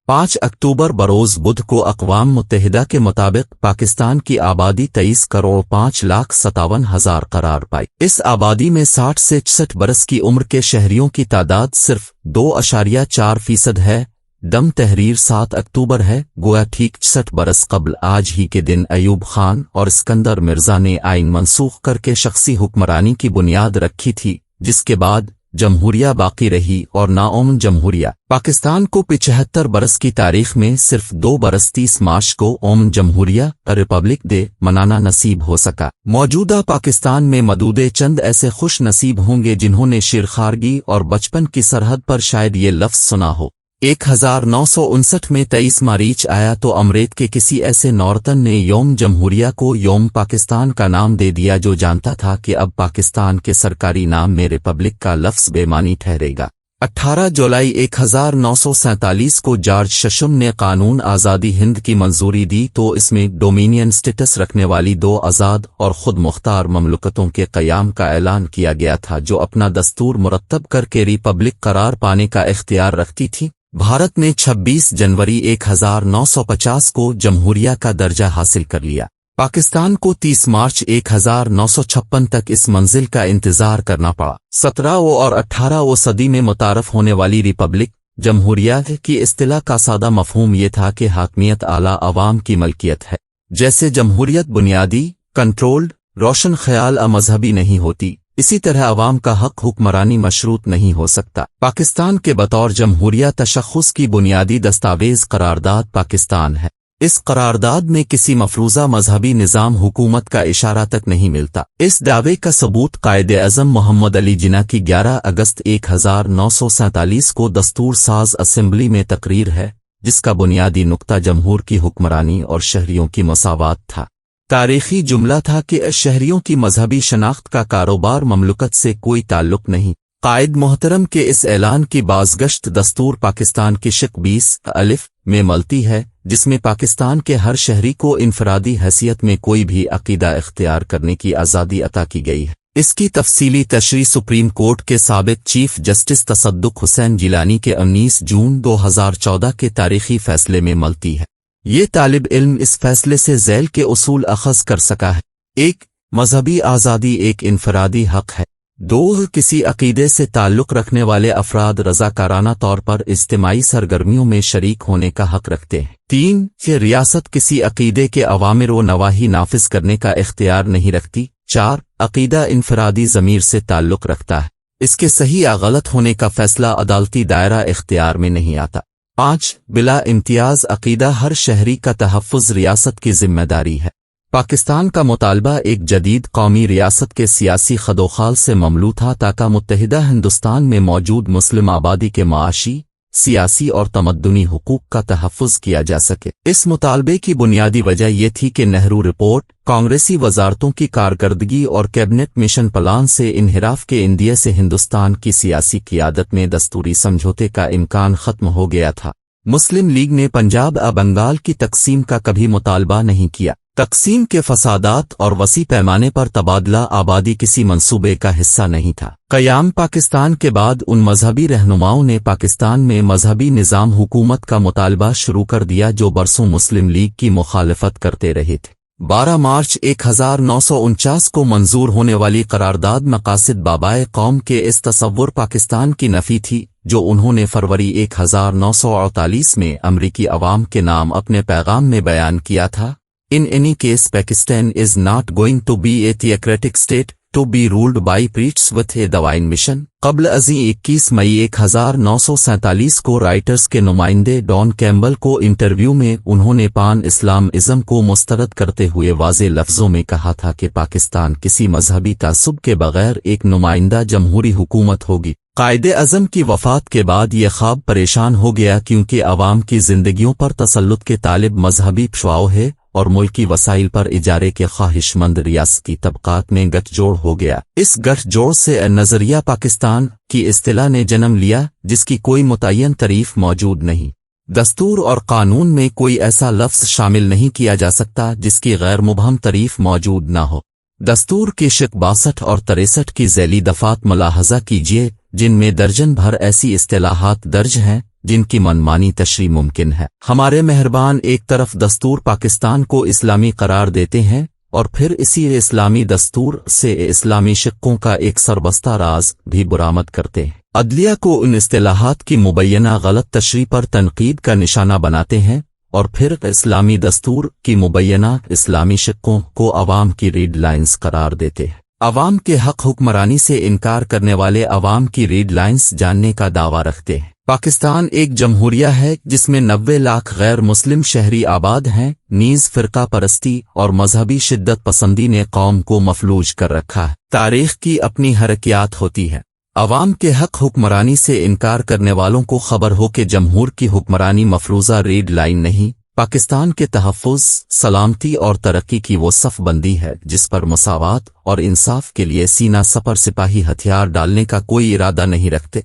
5 अक्टूबर बरोज बुध को अक़वाम मुत्तहिदा के मुताबिक पाकिस्तान की आबादी 23 करोड़ 5,57,000 करार पाई। इस आबादी में 60 से 66 बरस की उम्र के शहरियों की तादाद सिर्फ 2.4% है। दम तहरीर 7 अक्टूबर है। गोया ठीक 66 बरस कबल आज ही के दिन अयूब खान और सिकंदर मिर्जा ने आइन मनसूख करके शख्सी हुक्मरानी की बुनियाद रखी थी, जिसके बाद जमहूरिया बाकी रही और नाओम जमहूरिया। पाकिस्तान को 75 बरस की तारीख में सिर्फ 2 बरस 30 मार्च को ओम जमहूरिया रिपब्लिक डे मनाना नसीब हो सका। मौजूदा पाकिस्तान में मदूदे चंद ऐसे खुश नसीब होंगे जिन्होंने शेरखारगी और बचपन की सरहद पर शायद ये लफ्ज सुना हो। 1959 में 23 मार्च आया तो अमरीक के किसी ऐसे नौरतन ने यौम जमहूरिया को यौम पाकिस्तान का नाम दे दिया जो जानता था कि अब पाकिस्तान के सरकारी नाम में रिपब्लिक का लफ्ज बेमानी ठहरेगा। 18 जुलाई 1947 को जॉर्ज शशम ने कानून आज़ादी हिंद की मंजूरी दी तो इसमें डोमिनियन स्टेटस रखने वाली 2 आज़ाद और खुद मुख्तार ममलकतों के क़याम का ऐलान किया गया था जो अपना दस्तूर मुरत्तब करके रिपब्लिक करार पाने का इख्तियार रखती थी। भारत ने 26 जनवरी 1950 को जमहूरिया का दर्जा हासिल कर लिया। पाकिस्तान को 30 मार्च 1956 तक इस मंजिल का इंतजार करना पड़ा। 17वीं और 18वीं सदी में मुतारफ होने वाली रिपब्लिक जमहूरिया की इस्तिलाह का सादा मफहूम ये था कि हाकमियत आला अवाम की मलकियत है। जैसे जमहूरियत बुनियादी, कंट्रोल्ड, रोशन ख्याल मजहबी नहीं होती, इसी तरह अवाम का हक हुक्मरानी मशरूत नहीं हो सकता। पाकिस्तान के बतौर जमहूरिया तशख़्ख़ुस की बुनियादी दस्तावेज करारदाद पाकिस्तान है। इस करारदाद में किसी मफरूज़ा मजहबी निज़ाम हुकूमत का इशारा तक नहीं मिलता। इस दावे का सबूत कायदे-ए-आज़म मोहम्मद अली जिन्ना की 11 अगस्त 1947 को दस्तूर साज असेंबली में तकरीर है, जिसका बुनियादी नुक्ता जमहूर की हुक्मरानी और शहरियों की मसावात था। तारीखी जुमला था कि शहरियों की मजहबी शनाख्त का कारोबार ममलुकत से कोई ताल्लुक नहीं। कायद मोहतरम के इस ऐलान की बाज़गश्त दस्तूर पाकिस्तान की शिक 20 अलिफ में मलती है, जिसमें पाकिस्तान के हर शहरी को इनफरादी हैसियत में कोई भी अकीदा इख्तियार करने की आज़ादी अता की गई है। इसकी तफसीली तशरीह सुप्रीम कोर्ट के साबिक चीफ जस्टिस तसद्दुक हुसैन जिलानी के 19 जून 2014 के तारीखी फैसले में मलती है। ये तालिब इल्म इस फैसले से ज़ैल के उसूल अखज़ कर सका है। 1. मजहबी आज़ादी एक इनफरादी हक है। 2. किसी अकीदे से ताल्लुक़ रखने वाले अफराद रज़ाकाराना तौर पर इज्तिमाई सरगर्मियों में शरीक होने का हक रखते हैं। 3. कि रियासत किसी अकीदे के अवामिर व नवाही नाफिज करने का इख्तियार नहीं रखती। 4. अकीदा इनफरादी ज़मीर से ताल्लुक़ रखता है, इसके सही या गलत होने का फैसला अदालती दायरा इख्तियार में नहीं आता। 5. बिला इम्तियाज अकीदा हर शहरी का तहफ़्फ़ुज़ रियासत की जिम्मेदारी है। पाकिस्तान का मुतालबा एक जदीद कौमी रियासत के सियासी खदोखाल से ममलू था ताकि मुत्तहिदा हिंदुस्तान में मौजूद मुस्लिम आबादी के माशी, सियासी और तमद्दुनी हुकूक का तहफ़्फ़ुज़ किया जा सके। इस मुतालबे की बुनियादी वजह यह थी कि नेहरू रिपोर्ट, कांग्रेसी वजारतों की कारकर्दगी और कैबिनेट मिशन प्लान से इन्हिराफ के इंदिये से हिंदुस्तान की सियासी क़ियादत में दस्तूरी समझौते का इम्कान ख़त्म हो गया था। मुस्लिम लीग ने पंजाब और बंगाल की तकसीम का कभी मुतालबा नहीं किया। तकसीम के फसादात और वसी पैमाने पर तबादला आबादी किसी मंसूबे का हिस्सा नहीं था। क़याम पाकिस्तान के बाद उन मजहबी रहनुमाओं ने पाकिस्तान में मजहबी निज़ाम हुकूमत का मुतालबा शुरू कर दिया जो बरसों मुस्लिम लीग की मुखालफत करते रहे थे। 12 मार्च 1949 को मंजूर होने वाली करारदाद मकासिद बाबाए कौम के इस तसव्वुर पाकिस्तान की नफ़ी थी जो उन्होंने फरवरी 1948 में अमरीकी अवाम के नाम अपने पैगाम में बयान किया था। In any case, Pakistan is not going to be a theocratic state to be ruled by priests with a divine mission. क़ब्ल अज़ीं 21 मई 1947 को राइटर्स के नुमाइंदे डॉन कैम्बल को इंटरव्यू में उन्होंने पान इस्लामिज़्म को मुस्तरद करते हुए वाज़े लफ्ज़ों में कहा था कि पाकिस्तान किसी मजहबी तासुब के बगैर एक नुमाइंदा जमहूरी हुकूमत होगी। कायदे-ए-आज़म की वफ़ात के बाद ये ख्वाब परेशान हो गया क्योंकि आवाम की जिंदगियों पर तसल्लुत के तालिब मजहबी पशवाओ है और मुल्की वसाइल पर इजारे के ख्वाहिशमंद रियासती तबकात में गठजोड़ हो गया। इस गठजोड़ से नज़रिया पाकिस्तान की इस्तिलाह ने जन्म लिया जिसकी कोई मुतय्यन तारीफ मौजूद नहीं। दस्तूर और कानून में कोई ऐसा लफ्ज़ शामिल नहीं किया जा सकता जिसकी गैर मुबहम तारीफ मौजूद न हो। दस्तूर की शिक 62 और 63 की ज़ैली दफ़ात मुलाहज़ा कीजिए जिनमें दर्जन भर ऐसी इस्तिलाहात दर्ज हैं جن کی منمانی تشریح ممکن ہے۔ ہمارے مہربان ایک طرف دستور پاکستان کو اسلامی قرار دیتے ہیں اور پھر اسی اسلامی دستور سے اسلامی شقوں کا ایک سربستہ راز بھی برآمد کرتے ہیں۔ عدلیہ کو ان اصطلاحات کی مبینہ غلط تشریح پر تنقید کا نشانہ بناتے ہیں اور پھر اسلامی دستور کی مبینہ اسلامی شقوں کو عوام کی ریڈ لائنز قرار دیتے ہیں۔ عوام کے حق حکمرانی سے انکار کرنے والے عوام کی ریڈ لائنز جاننے کا دعویٰ رکھتے ہیں۔ پاکستان ایک جمہوریہ ہے جس میں 90 لاکھ غیر مسلم شہری آباد ہیں، نیز فرقہ پرستی اور مذہبی شدت پسندی نے قوم کو مفلوج کر رکھا ہے۔ تاریخ کی اپنی حرکیات ہوتی ہے۔ عوام کے حق حکمرانی سے انکار کرنے والوں کو خبر ہو کہ جمہور کی حکمرانی مفروضہ ریڈ لائن نہیں، پاکستان کے تحفظ، سلامتی اور ترقی کی وہ صف بندی ہے جس پر مساوات اور انصاف کے لیے سینہ سپر سپاہی ہتھیار ڈالنے کا کوئی ارادہ نہیں رکھتے۔